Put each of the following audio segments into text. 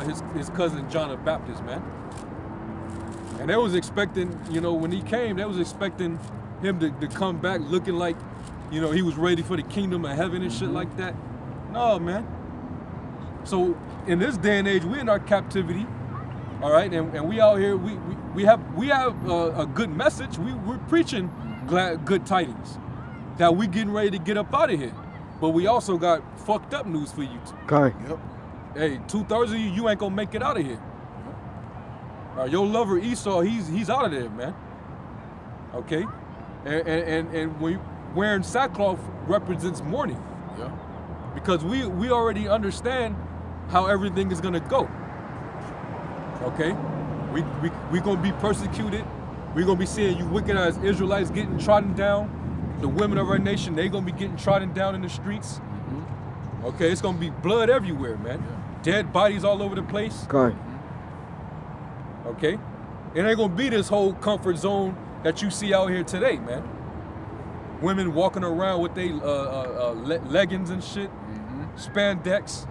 his cousin John the Baptist, man. And they was expecting, you know, when he came, they was expecting him to come back looking like, you know, he was ready for the kingdom of heaven and shit like that. No, man. So in this day and age, we're in our captivity, all right, and we out here, we have a good message. We're preaching good tidings that we getting ready to get up out of here. But we also got fucked up news for you. Okay. Yep. Hey, 2/3 of you ain't gonna make it out of here. Your lover Esau, he's out of there, man. Okay, and we wearing sackcloth represents mourning. Yeah. Because we already understand how everything is gonna go. Okay, we gonna be persecuted. We gonna be seeing you wicked ass Israelites getting trodden down. The women of our nation, they gonna be getting trodden down in the streets. Okay, it's gonna be blood everywhere, man. Yeah. Dead bodies all over the place. Okay. Okay, it ain't gonna be this whole comfort zone that you see out here today, man. Women walking around with their leggings and shit, spandex,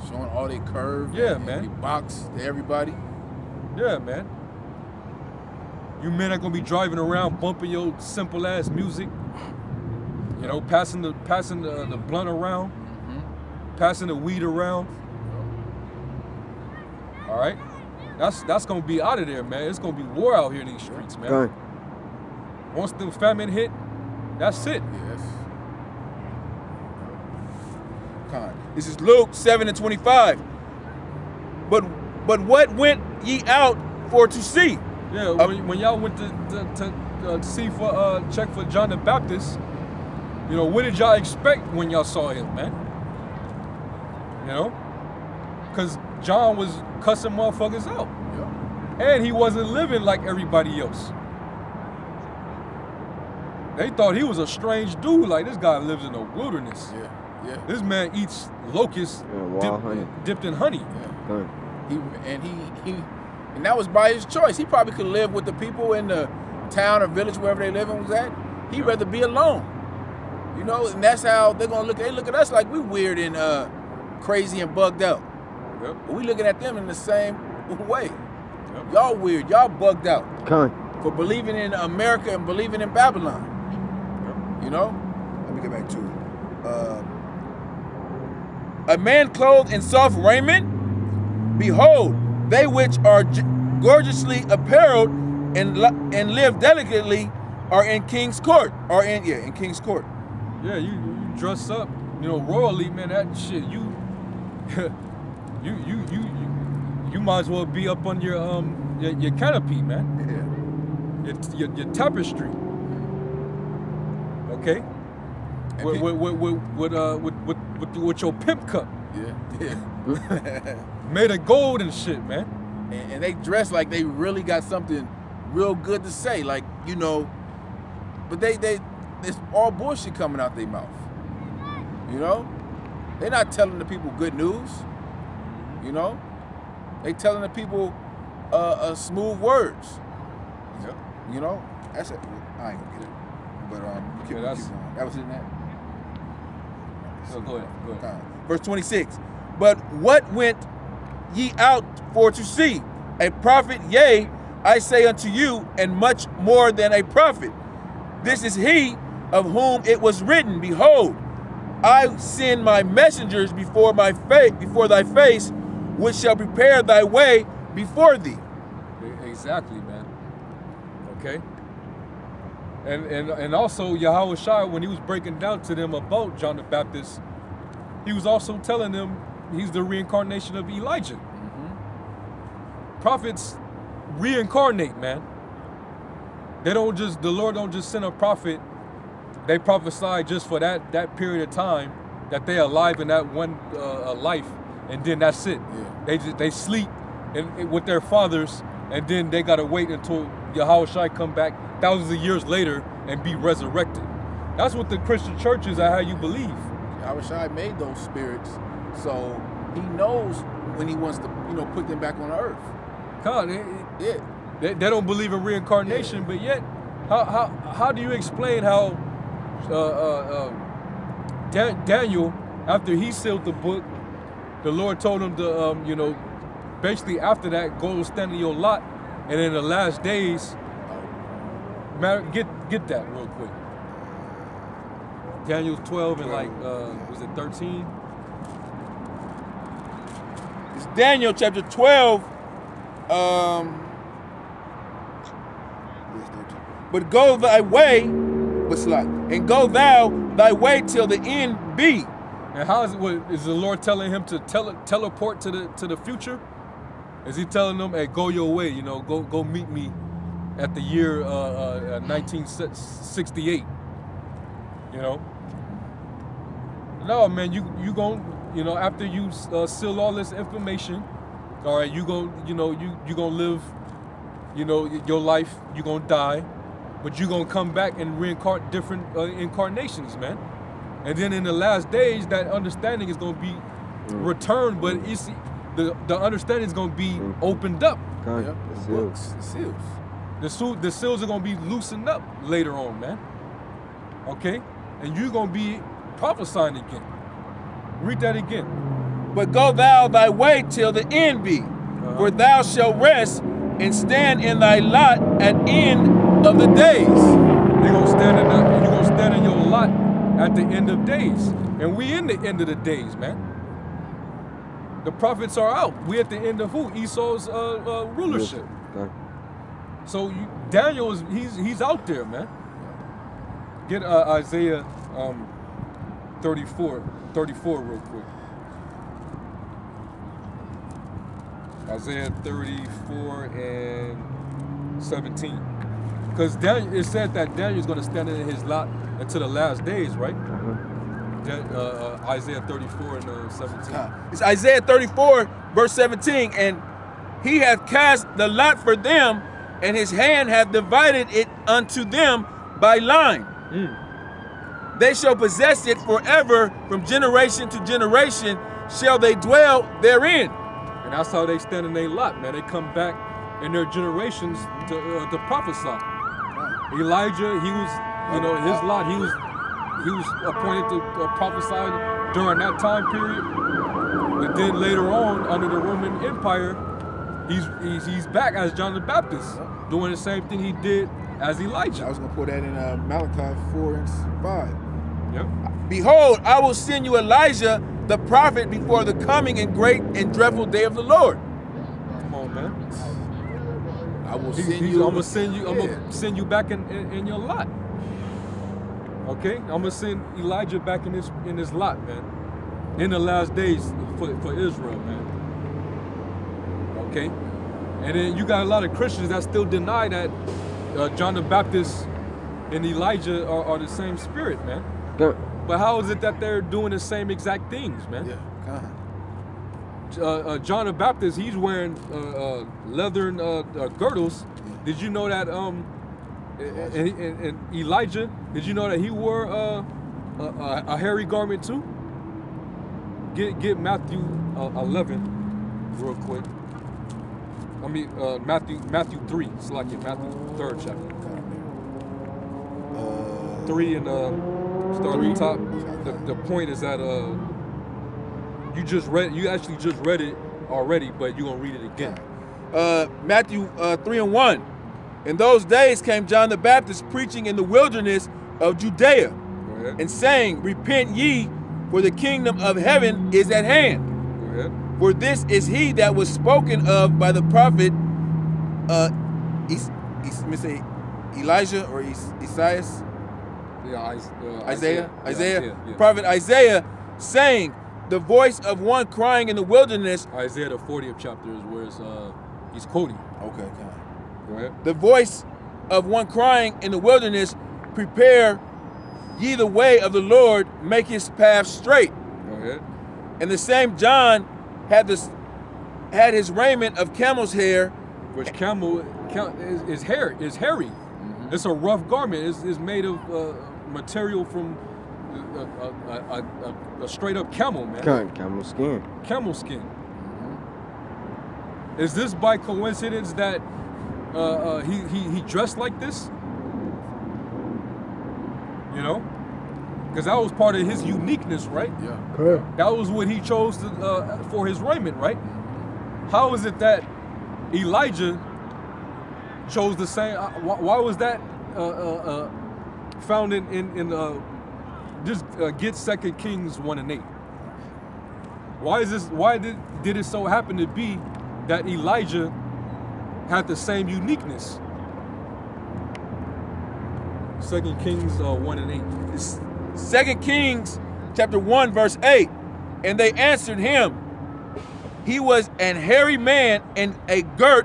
showing all their curves. Yeah, man. They box to everybody. Yeah, man. You men are gonna be driving around bumping your simple ass music. You know, passing the blunt around, passing the weed around. All right. That's gonna be out of there, man. It's gonna be war out here in these streets, man. Okay. Once the famine hit, that's it. Yes. This is Luke 7:25. But what went ye out for to see? Yeah, when y'all went to see for check for John the Baptist, you know, what did y'all expect when y'all saw him, man? You know, because John was cussing motherfuckers out. Yeah. And he wasn't living like everybody else. They thought he was a strange dude, like this guy lives in the wilderness. Yeah, yeah. This man eats locusts dipped in honey. Yeah. And that was by his choice. He probably could live with the people in the town or village, wherever they living was at. He'd rather be alone. You know, and that's how they're gonna look. They look at us like we weird and crazy and bugged out. Yep. But we looking at them in the same way. Yep. Y'all weird. Y'all bugged out. Okay. For believing in America and believing in Babylon. Yep. You know? Let me get back to it. A man clothed in soft raiment? Behold, they which are gorgeously apparelled and live delicately are in King's court. In King's court. Yeah, you dress up, you know, royally, man. That shit, you might as well be up on your canopy, man. Yeah. Your tapestry. Okay. With your pimp cup. Yeah. Made of gold and shit, man. And they dress like they really got something real good to say, like, you know. But it's all bullshit coming out their mouth. You know? They're not telling the people good news. You know? They telling the people smooth words. Yep. You know? That's it. I ain't gonna get it. But keep going. That was in that. So go ahead. Verse 26. But what went ye out for to see? A prophet, yea, I say unto you, and much more than a prophet. This is he of whom it was written, behold, I send my messengers before thy face, which shall prepare thy way before thee. Exactly, man. Okay. And also Yahweh Shai, when he was breaking down to them about John the Baptist, he was also telling them he's the reincarnation of Elijah. Prophets reincarnate, man. The Lord don't just send a prophet. They prophesy just for that period of time that they alive in that one life, and then that's it. Yeah. They sleep with their fathers, and then they gotta wait until Yahweh Shai come back thousands of years later and be resurrected. That's what the Christian church is, how you believe. Yahweh Shai made those spirits, so he knows when he wants to, put them back on earth. God, they don't believe in reincarnation, but yet, how do you explain how Daniel, after he sealed the book, the Lord told him to basically after that, go stand in your lot, and in the last days, get that real quick. Daniel 12 and like, was it 13? It's Daniel chapter 12. But go thy way, and go thou thy way till the end be. And how is it? What, is the Lord telling him to teleport to the future? Is he telling them, hey, go your way, you know, go meet me at the year 1968, you know? No, man, you gon', you know, after you seal all this information, all right, you gonna live, you know, your life, you gonna die, but you gonna come back and reincarnate different incarnations, man. And then in the last days, that understanding is gonna be returned, but it's the understanding is gonna be opened up. Yep. The seals. The seals are gonna be loosened up later on, man. Okay, and you're gonna be prophesying again. Read that again. But go thou thy way till the end be, for thou shalt rest and stand in thy lot at end of the days. You're gonna stand in your lot at the end of days, and we in the end of the days, man. The prophets are out. We at the end of who? Esau's rulership. So Daniel he's out there, man. Get Isaiah 34 real quick. Isaiah 34 and 17. Because it said that Daniel's going to stand in his lot until the last days, right? Isaiah 34 and 17. It's Isaiah 34, verse 17. And he hath cast the lot for them, and his hand hath divided it unto them by line. They shall possess it forever, from generation to generation shall they dwell therein. And that's how they stand in their lot, man. They come back in their generations to prophesy. Elijah, he was, you know, his lot, he was appointed to prophesy during that time period. But then later on, under the Roman Empire, he's back as John the Baptist, doing the same thing he did as Elijah. I was gonna put that in Malachi 4 and 5. Yep. Behold, I will send you Elijah, the prophet, before the coming and great and dreadful day of the Lord. Come on, man. I'm gonna send you back in your lot. Okay, I'm gonna send Elijah back in his lot, man. In the last days for Israel, man. Okay, and then you got a lot of Christians that still deny that John the Baptist and Elijah are the same spirit, man. Yeah. But how is it that they're doing the same exact things, man? Yeah, John the Baptist, he's wearing leathern girdles. Did you know that? And Elijah, did you know that he wore a hairy garment too? Get Matthew 11 real quick. I mean Matthew 3. It's like in Matthew 3rd chapter. 3 and start at the top. The point is that you actually just read it already, but you're gonna read it again. Matthew 3 and 1. In those days came John the Baptist preaching in the wilderness of Judea, and saying, repent ye, for the kingdom of heaven is at hand. For this is he that was spoken of by the prophet Elijah or Isaiah? Isaiah. Yeah. Prophet Isaiah, saying, the voice of one crying in the wilderness. Isaiah the 40th chapter is where he's quoting. Okay. Go ahead. The voice of one crying in the wilderness, prepare ye the way of the Lord, make his path straight. Go ahead. And the same John had his raiment of camel's hair. Which camel is hairy. Mm-hmm. It's a rough garment. It's made of material from a straight up camel, man. Camel skin. Camel skin. Mm-hmm. Is this by coincidence that he dressed like this? You know, because that was part of his uniqueness, right? Yeah. Correct. That was what he chose to, for his raiment, right? how is it that Elijah chose the same? Why was that found in just get 2 Kings 1:8? Why is this? Why did it so happen to be that Elijah had the same uniqueness? 2 Kings 1:8. 2 Kings chapter 1 verse 8. And they answered him, he was an hairy man and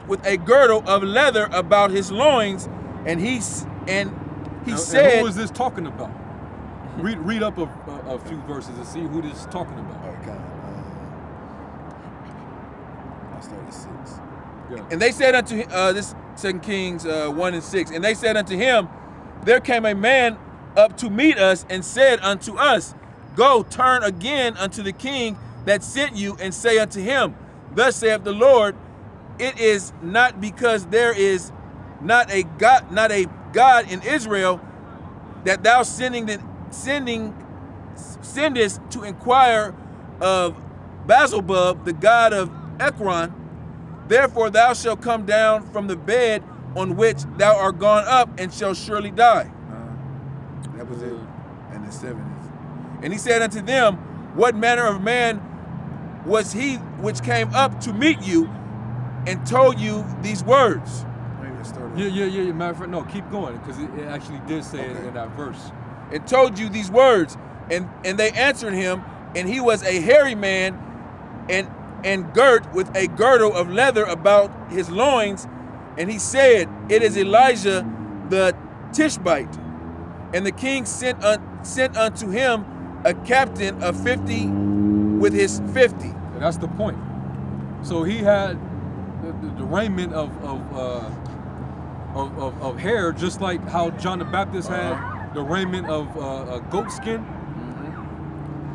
with a girdle of leather about his loins, and he said. And who is this talking about? Read up a few verses and see who this is talking about. All right, God. I started 6. Yeah. And they said unto him, this 2 Kings 1:6, and they said unto him, there came a man up to meet us and said unto us, go, turn again unto the king that sent you, and say unto him, thus saith the Lord, it is not because there is not a God in Israel that thou sendest to inquire of Baal-zebub, the god of Ekron. Therefore thou shalt come down from the bed on which thou art gone up, and shalt surely die. That was it. And the 7 is. And he said unto them, what manner of man was he which came up to meet you and told you these words? Maybe it started. Yeah. Matter of fact, no, keep going, because it actually did say it in that verse. And told you these words, and they answered him, and he was a hairy man, and girt with a girdle of leather about his loins, and he said, it is Elijah the Tishbite. And the king sent unto him a captain of 50 with his 50. And that's the point. So he had the raiment of hair, just like how John the Baptist had the raiment of goat skin.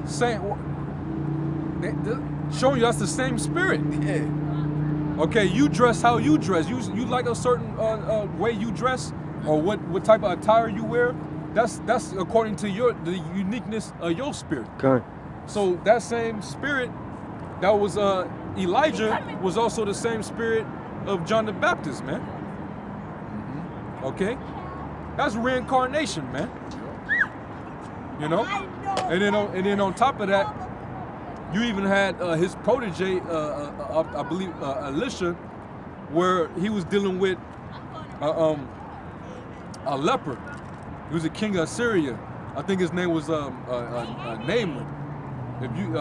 Saying, showing you that's the same spirit. Yeah. Okay, you dress how you dress. You like a certain way you dress, or what type of attire you wear. That's according to the uniqueness of your spirit. Okay. So that same spirit that was Elijah was also the same spirit of John the Baptist, man. Okay, that's reincarnation, man. You know, and then on top of that, you even had his protege, I believe, Elisha, where he was dealing with a leper. He was a king of Syria. I think his name was Naaman. If you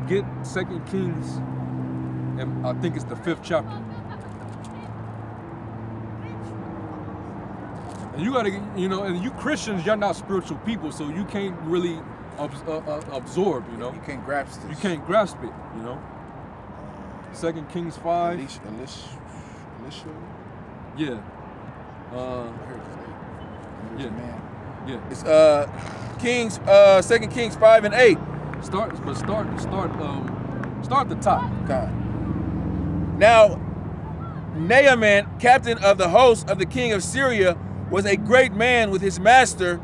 get 2 Kings, and I think it's the 5th chapter. And you gotta, and you Christians, you're not spiritual people, so you can't really absorb, You can't grasp this. You can't grasp it, 2 Kings 5. Elisha? Yeah. I heard his name. He was a man. Yeah. It's 2 Kings 5 and 8. Start at the top. God. Now, Naaman, captain of the host of the king of Syria, was a great man with his master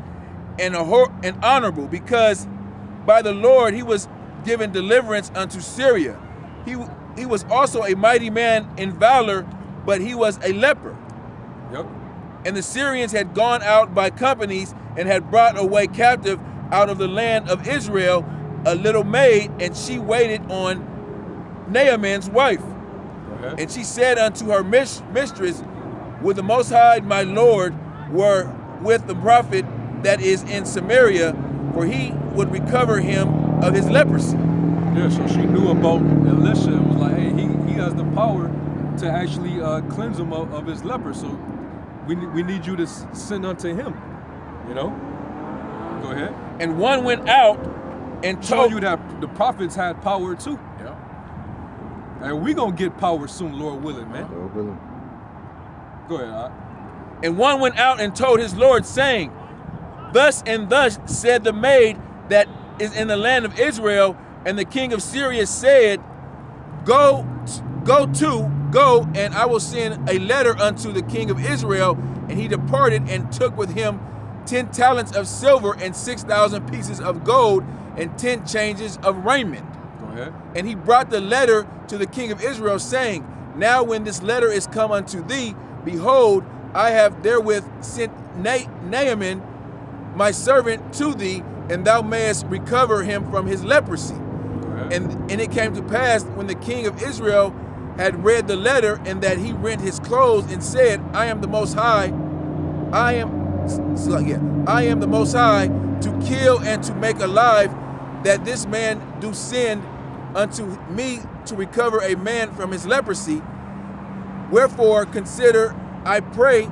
and honorable, because by the Lord he was given deliverance unto Syria. He was also a mighty man in valor, but he was a leper. Yep. And the Syrians had gone out by companies and had brought away captive out of the land of Israel a little maid, and she waited on Naaman's wife. Okay. And she said unto her mistress, would the Most High my Lord were with the prophet that is in Samaria, for he would recover him of his leprosy. Yeah, so she knew about Elisha and was like, hey, he has the power to actually cleanse him of his leper. So we need you to send unto him, Go ahead. And one went out and Told told you that the prophets had power too. Yeah. And we gonna get power soon, Lord willing, man. Lord willing. Go ahead, And one went out and told his Lord, saying, thus and thus said the maid that is in the land of Israel. And the king of Syria said, Go, and I will send a letter unto the king of Israel. And he departed and took with him 10 talents of silver and 6,000 pieces of gold and 10 changes of raiment. Go ahead. And he brought the letter to the king of Israel, saying, Now when this letter is come unto thee, behold, I have therewith sent Naaman, my servant, to thee, and thou mayest recover him from his leprosy. And it came to pass, when the king of Israel had read the letter, and that he rent his clothes and said, I am the Most High, I am the Most High, to kill and to make alive, that this man do send unto me to recover a man from his leprosy. Wherefore consider, I pray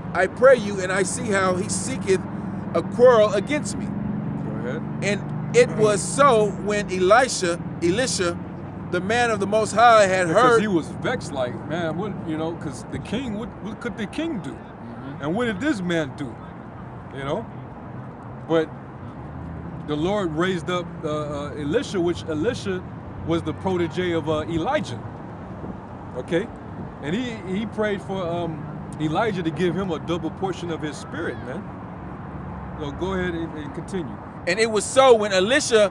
you, and I see how he seeketh a quarrel against me. Go ahead. And it was so when Elisha, the man of the Most High, had heard. Because he was vexed, like, man, what, you know, because the king, what could the king do? And what did this man do? You know? But the Lord raised up Elisha, which Elisha was the protege of Elijah. Okay? And he prayed for Elijah to give him a double portion of his spirit, man. So go ahead and continue. And it was so when Elisha,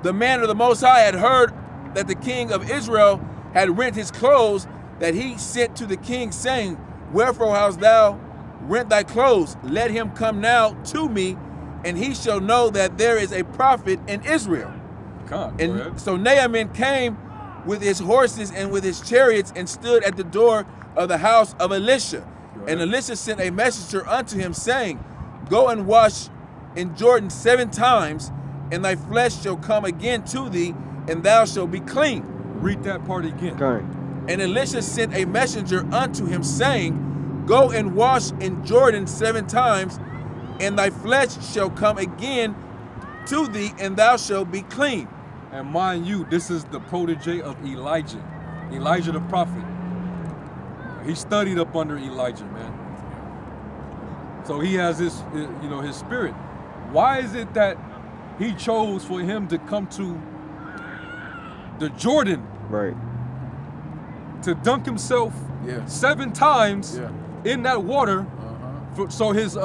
the man of the Most High, had heard that the king of Israel had rent his clothes, that he sent to the king, saying, Wherefore hast thou rent thy clothes? Let him come now to me, and he shall know that there is a prophet in Israel. And so Naaman came with his horses and with his chariots, and stood at the door of the house of Elisha. And Elisha sent a messenger unto him, saying, Go and wash in Jordan 7 times, and thy flesh shall come again to thee, and thou shalt be clean. Read that part again. Okay. And Elisha sent a messenger unto him, saying, Go and wash in Jordan 7 times, and thy flesh shall come again to thee, and thou shalt be clean. And mind you, this is the protege of Elijah. Elijah the prophet. He studied up under Elijah, man. So he has his, you know, his spirit. Why is it that he chose for him to come to the Jordan, Right. to dunk himself 7 times in that water, so his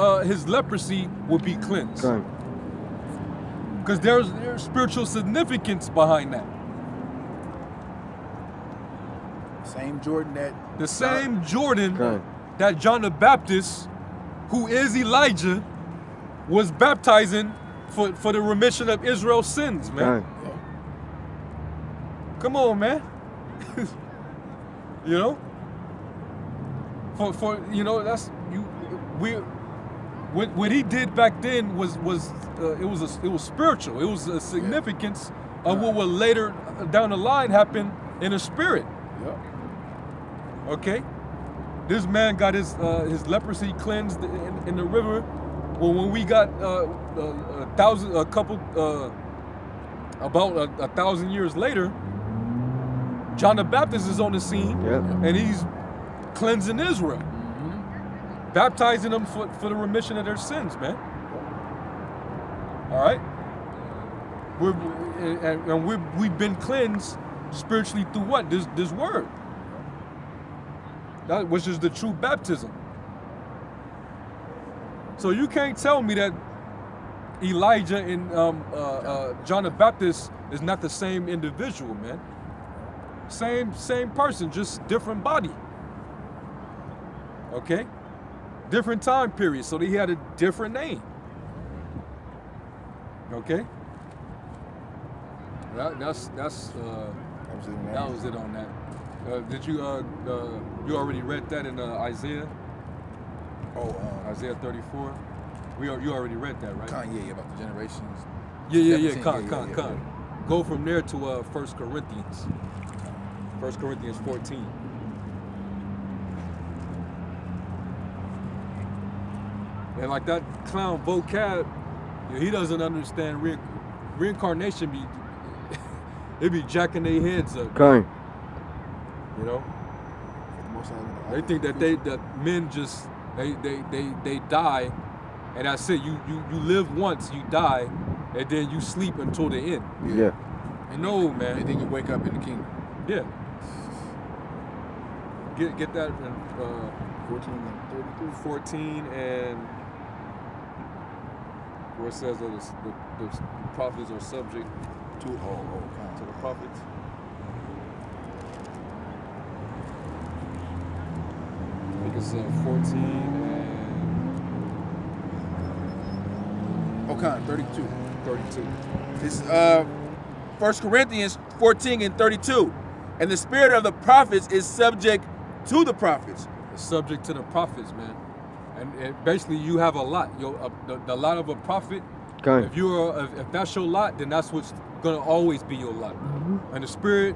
leprosy would be cleansed? Okay. Because there's spiritual significance behind that. Same Jordan that. The same Jordan Okay. that John the Baptist, who is Elijah, was baptizing for the remission of Israel's sins, man. Okay. Come on, man. You know? For you know, that's what he did back then was spiritual. It was a significance of what will later down the line happen in the spirit. Okay? This man got his leprosy cleansed in the river. Well, when we got about 1,000 years later, John the Baptist is on the scene, and he's cleansing Israel, baptizing them for the remission of their sins, man. All right, we've been cleansed spiritually through what? This word, that which is the true baptism. So you can't tell me that Elijah and John the Baptist is not the same individual, man. Same person, just different body. Okay? Different time period, so he had a different name. Okay? That was it on that. Did you you already read that in Isaiah? Isaiah 34. You already read that, right? Kanye about the generations. Yeah. Con. Go from there to 1 Corinthians. 1 Corinthians 14. And like that clown vocab, he doesn't understand reincarnation. They be jacking their heads up. Okay. You know, they think that men just they die, and that's it. You live once, you die, and then you sleep until the end. Yeah. No, man. And then you wake up in the kingdom. Yeah. Get that in 14 and 33. 14 and where it says that the prophets are subject to the prophets. it's 14 and Okay, 32. 32. It's 1 Corinthians 14 and 32. And the spirit of the prophets is subject to the prophets. It's subject to the prophets, man. And basically, you have a lot. The lot of a prophet. Okay. If that's your lot, then that's what's gonna always be your lot. Mm-hmm. And the spirit,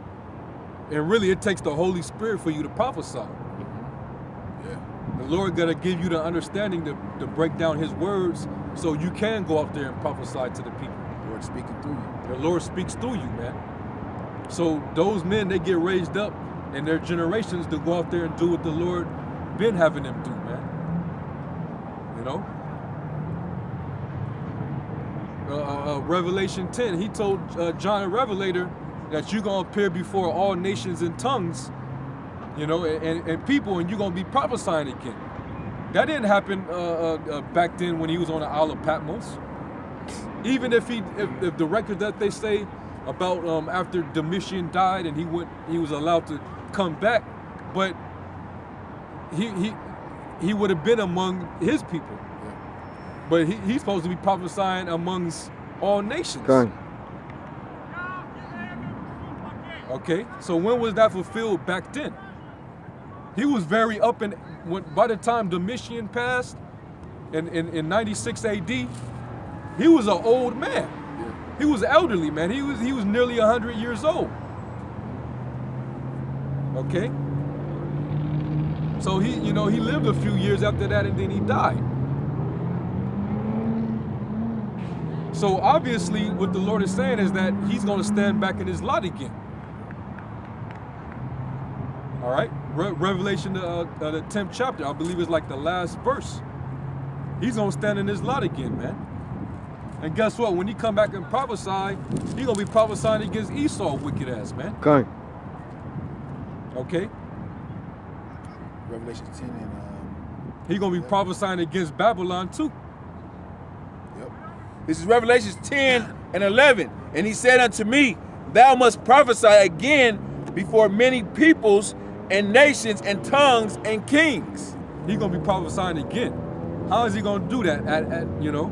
and really, it takes the Holy Spirit for you to prophesy. Yeah. The Lord gotta give you the understanding to break down His words, so you can go out there and prophesy to the people. The Lord speaking through you. The Lord speaks through you, man. So those men, they get raised up in their generations to go out there and do what the Lord been having them do, man. You know? Revelation 10, he told John the Revelator that you're going to appear before all nations in tongues, you know, and people, and you're going to be prophesying again. That didn't happen back then when he was on the Isle of Patmos. Even if the record that they say about after Domitian died and he was allowed to come back, but he would have been among his people. But he's supposed to be prophesying amongst all nations. Okay, so when was that fulfilled back then? He was very up in, by the time Domitian passed in 96 AD, he was an old man. He was elderly, man. He was nearly 100 years old. Okay? So he lived a few years after that and then he died. So obviously what the Lord is saying is that he's going to stand back in his lot again. All right? Revelation, the 10th chapter, I believe is like the last verse. He's going to stand in his lot again, man. And guess what? When he come back and prophesy, he going to be prophesying against Esau, wicked ass, man. Okay. Okay? Revelation 10 and... He going to be prophesying against Babylon too. Yep. This is Revelation 10 and 11. And he said unto me, thou must prophesy again before many peoples and nations and tongues and kings. He going to be prophesying again. How is he going to do that? You know?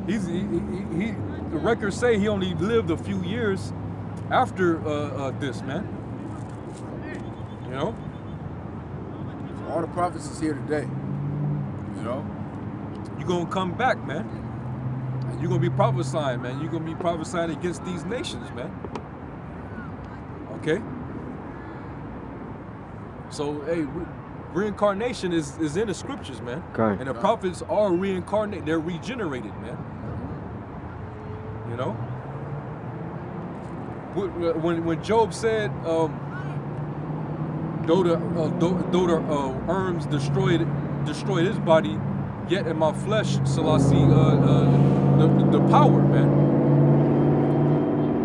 The records say he only lived a few years after this, man. You know? All the prophets is here today. You know? You're going to come back, man. And you're going to be prophesying, man. You're going to be prophesying against these nations, man. Okay? So, hey, reincarnation is in the scriptures, man. Okay. And the prophets are reincarnated. They're regenerated, man. You know? When Job said, though the worms destroyed his body, yet in my flesh shall I see the power, man.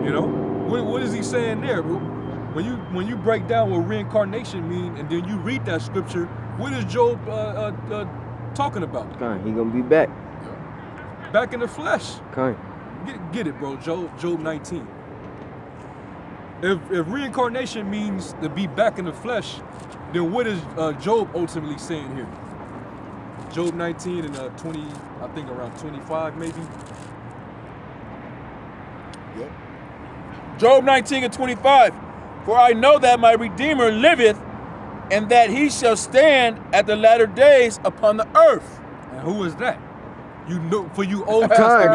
You know? What is he saying there? When you break down what reincarnation means, and then you read that scripture, what is Job talking about? Okay, he gonna be back. Back in the flesh. Okay. Get it, bro. Job 19. If reincarnation means to be back in the flesh, then what is Job ultimately saying here? Job 19 and 20, I think around 25 maybe. Yep. Job 19 and 25. For I know that my Redeemer liveth, and that he shall stand at the latter days upon the earth. And who is that? You know, for you Old Kind,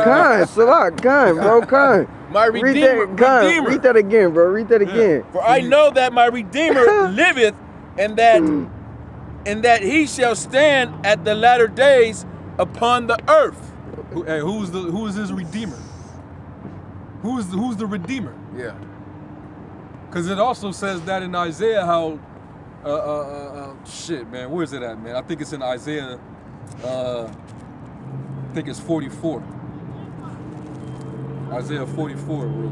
bro, kind. My Redeemer. Read that again, bro. Read that again. For I know that my Redeemer liveth, and that he shall stand at the latter days upon the earth. Who is his Redeemer? Who's the Redeemer? Yeah. Because it also says that in Isaiah how, shit, man, where is it at, man? I think it's in Isaiah, I think it's 44. Isaiah 44, real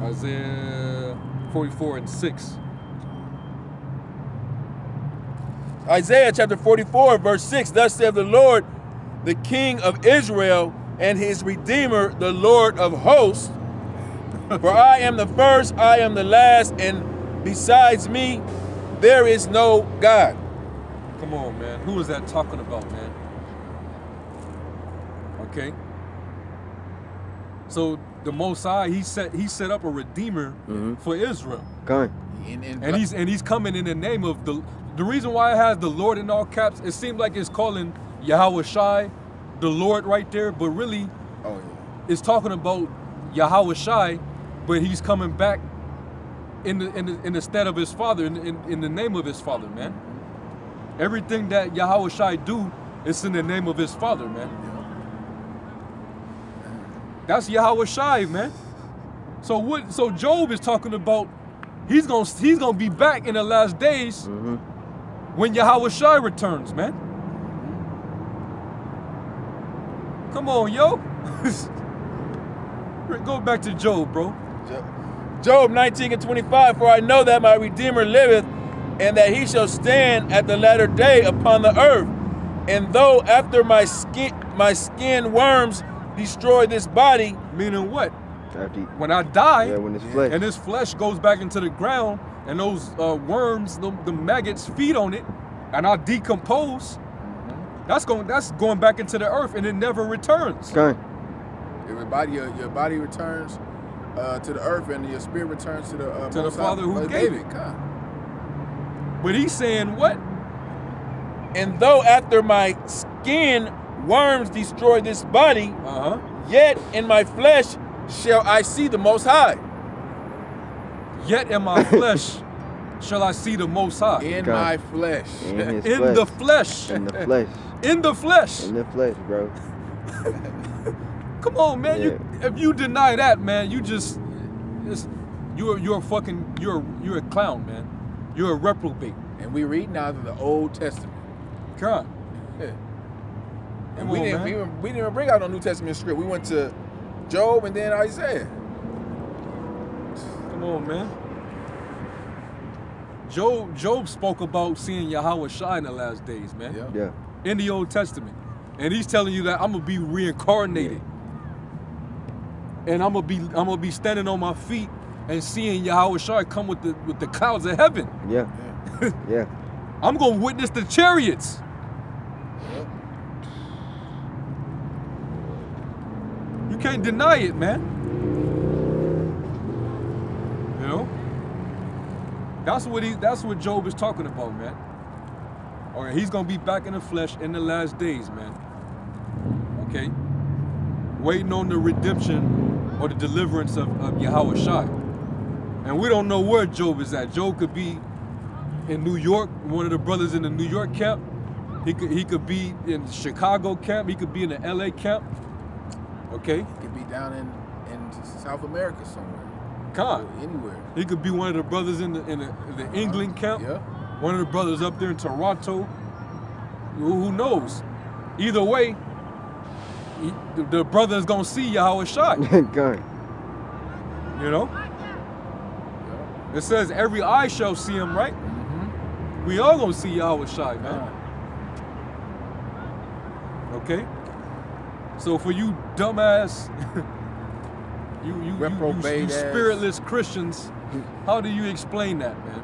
quick. Isaiah 44 and 6. Isaiah chapter 44, verse 6. Thus saith the Lord, the King of Israel, and his Redeemer, the Lord of hosts. For I am the first, I am the last, and besides me there is no God. Come on, man. Who is that talking about, man? Okay. So the Most High, he set up a redeemer for Israel. Come. And he's coming in the name of the reason why it has the Lord in all caps, it seems like it's calling Yahweh Shai the Lord right there, but really it's talking about Yahweh Shai, but he's coming back in the stead of his father, in the name of his father, man. Everything that Yahweh Shai do is in the name of his father, man. That's Yahweh Shai, man. So Job is talking about he's gonna be back in the last days when Yahweh Shai returns, man. Come on, yo. Go back to Job, bro. Job 19:25, for I know that my Redeemer liveth, and that he shall stand at the latter day upon the earth. And though after my skin worms destroy this body. Meaning what? When I die, when it's flesh. and this flesh goes back into the ground, and those worms, the maggots feed on it, and I decompose, that's going back into the earth, and it never returns. Okay. Your body returns to the earth, and your spirit returns to the Father who gave it. God. But he's saying what? And though after my skin worms destroy this body, yet in my flesh shall I see the Most High. Yet in my flesh shall I see the Most High. In my flesh. In the flesh. In the flesh. In the flesh. In the flesh, bro. Come on, man. Yeah. If you deny that, man, you're a clown, man. You're a reprobate. And we read now the Old Testament. God. Yeah. And we didn't even bring out no New Testament script. We went to Job and then Isaiah. Come on, man. Job spoke about seeing Yahweh Shai in the last days, man. Yeah. In the Old Testament. And he's telling you that I'm gonna be reincarnated. And I'm gonna be standing on my feet and seeing Yahweh Shai come with the clouds of heaven. Yeah. Yeah. I'm gonna witness the chariots. You can't deny it, man. You know? That's what Job is talking about, man. Or he's gonna be back in the flesh in the last days, man. Okay? Waiting on the redemption or the deliverance of Yahweh Shai. And we don't know where Job is at. Job could be in New York, one of the brothers in the New York camp. He could be in the Chicago camp. He could be in the LA camp. Okay? He could be down in South America somewhere. God. Anywhere. He could be one of the brothers in the England camp. Yeah. One of the brothers up there in Toronto. Who knows? Either way, the brother is gonna see Yahweh Shai. God. You know? It says every eye shall see him, right? We all gonna see Yahweh Shai, man. Okay? So for you dumbass, you spiritless Christians, how do you explain that, man?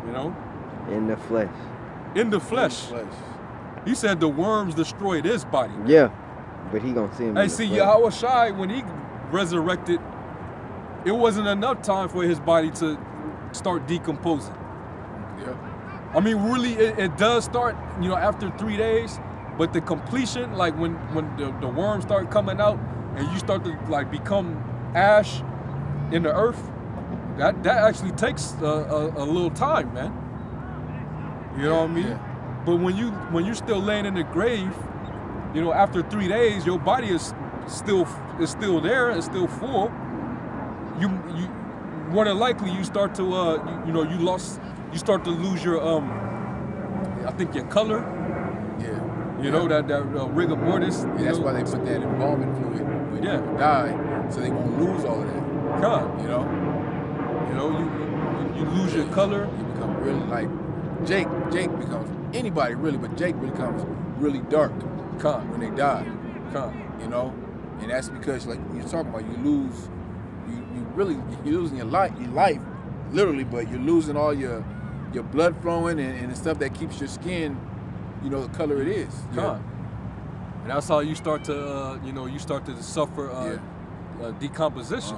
You know? In the flesh. In the flesh. He said the worms destroyed his body. Man. Yeah. But he gonna see him. Hey, see, Yahweh Shai, when he resurrected, it wasn't enough time for his body to start decomposing. Yeah. I mean, really, it does start, you know, after 3 days, but the completion, like when the worms start coming out and you start to like become ash in the earth, that actually takes a little time, man. You know what I mean? Yeah. But when you're still laying in the grave, you know, after 3 days, your body is still there, it's still full. You more than likely you start to you start to lose your I think your color. Yeah. You know that rigor mortis. Yeah, that's why they put that embalming fluid when people die, so they won't lose all of that. God. You know. You know, you lose your color. You become really like Jake becomes anybody really, but Jake becomes really dark when they die. You know, and that's because like you're talking about, you're losing your life literally, but you're losing all your blood flowing and the stuff that keeps your skin, you know, the color it is. Con. And that's how you start to, you know, you start to suffer decomposition.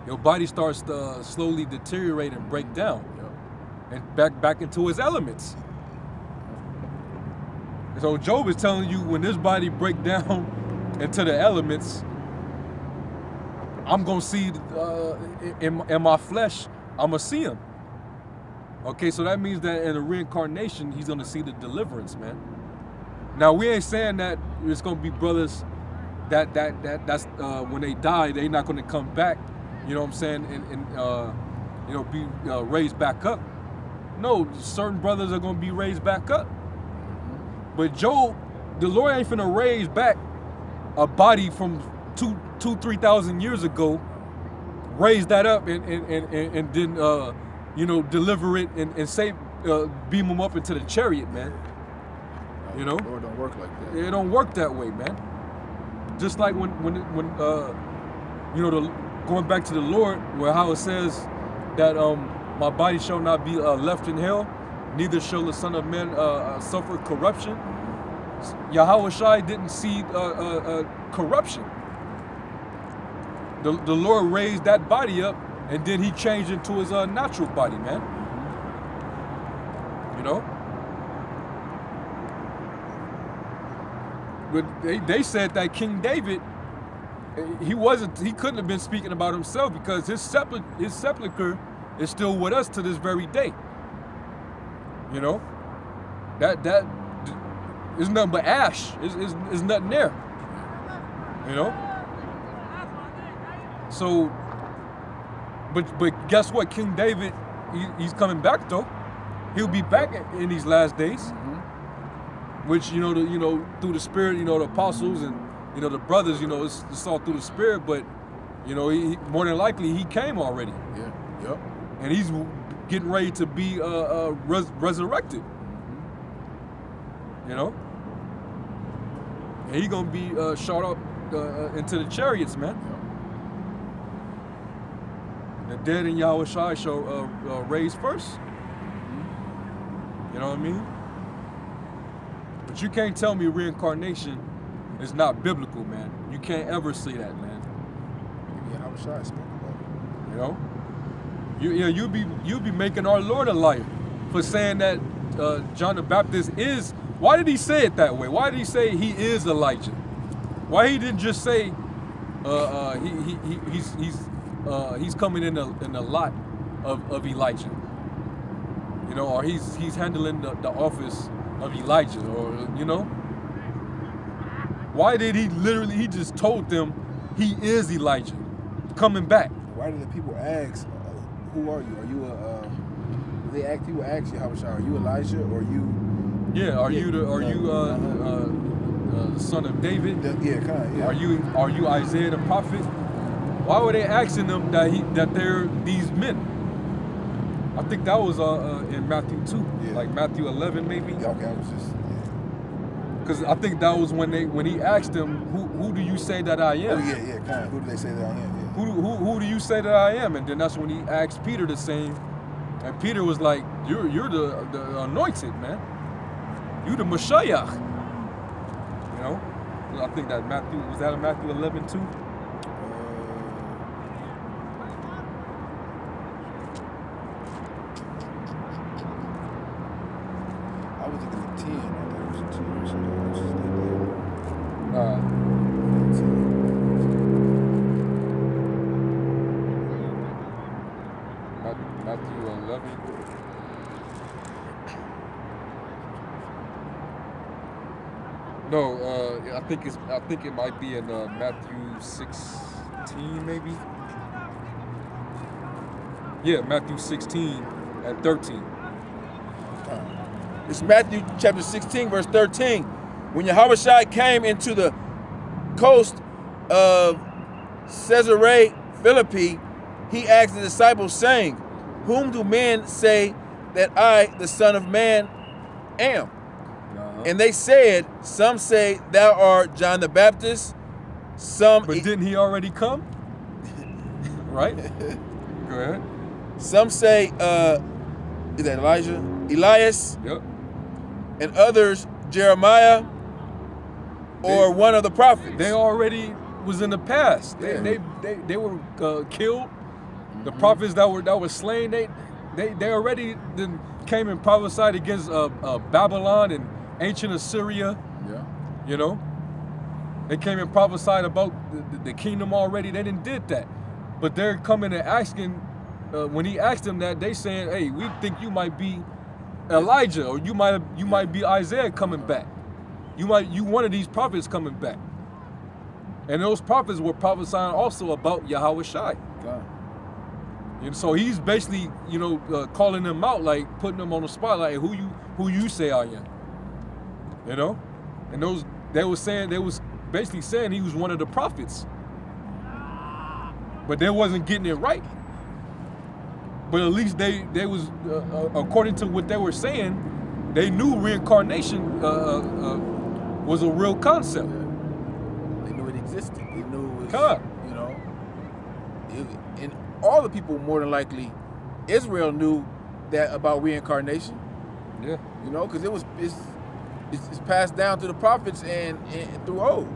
Your body starts to slowly deteriorate and break down, and back into its elements. So Job is telling you, when this body break down into the elements, I'm gonna see in my flesh, I'm gonna see him. Okay, so that means that in the reincarnation, he's gonna see the deliverance, man. Now we ain't saying that it's gonna be brothers that's when they die, they're not gonna come back. You know what I'm saying? And you know, be raised back up. No, certain brothers are gonna be raised back up. But Job, the Lord ain't finna raise back a body from 3,000 years ago, raise that up and then you know, deliver it and save, beam them up into the chariot, man. You know, Lord don't work like that. It don't work that way, man. Just like when you know, going back to the Lord, where how it says that my body shall not be left in hell, neither shall the Son of Man suffer corruption. Yahweh Shai didn't see corruption. The Lord raised that body up, and then he changed into his natural body, man. You know? But they said that King David, he couldn't have been speaking about himself, because his sepulcher is still with us to this very day. You know? That is nothing but ash. Is nothing there. You know? So, but guess what? King David, he's coming back though. He'll be back in these last days. Which, you know, through the Spirit, you know, the apostles and, you know, the brothers, you know, it's all through the Spirit. But, you know, he more than likely he came already. Yeah. Yep. And he's getting ready to be resurrected. You know? And he's gonna be shot up into the chariots, man. The dead in Yahweh Shai shall raise first. You know what I mean? But you can't tell me reincarnation is not biblical, man. You can't ever say that, man. Yeah, Yahweh Shai spoke about it. You know? You be making our Lord a liar for saying that John the Baptist is. Why did he say it that way? Why did he say he is Elijah? Why he didn't just say he's coming in the lot of Elijah? You know, or he's handling the office of Elijah, or you know? Why did he just told them he is Elijah coming back? Why did the people ask, who are you? Are you people ask you, Yahweh Shai, are you Elijah, or you? Yeah, are you the son of David? Yeah, kind of. Yeah. Are you Isaiah the prophet? Why were they asking them that they're these men? I think that was in Matthew 2, like Matthew 11 maybe. Yeah, okay, I was just. Because I think that was when he asked them, who do you say that I am? Oh yeah, kind of. Who do they say that I am? Yeah. Who do you say that I am? And then that's when he asked Peter the same, and Peter was like, you're the anointed, man. You the Messiah. You know? I think that was that in Matthew 11 too? I was thinking of 10. I thought it was 2. So that was just Matthew 11. No, I think it might be in Matthew 16 maybe. Yeah, Matthew 16 and 13. It's Matthew chapter 16, verse 13. When Yahweh Shai came into the coast of Caesarea Philippi, he asked the disciples, saying, whom do men say that I, the Son of Man, am? And they said, some say thou art John the Baptist, some... But didn't he already come? Right? Go ahead. Some say, is that Elijah? Elias, Yep. and others, Jeremiah, or one of the prophets. They already was in the past. Yeah. They were killed. The prophets that were slain, they already then came and prophesied against Babylon and ancient Assyria. Yeah. You know, they came and prophesied about the kingdom already. They didn't did that, but they're coming and asking. When he asked them that, they saying, "Hey, we think you might be Elijah, or you might be Isaiah coming back. You one of these prophets coming back." And those prophets were prophesying also about Yahweh Shai. God. And so he's basically, calling them out, like putting them on the spot, like who you say I am. You know, and they was basically saying he was one of the prophets, but they wasn't getting it right. But at least they was according to what they were saying, they knew reincarnation was a real concept. They knew it existed. They knew it was, God. And all the people, more than likely, Israel knew that about reincarnation. Yeah. Because it's passed down to the prophets and through old.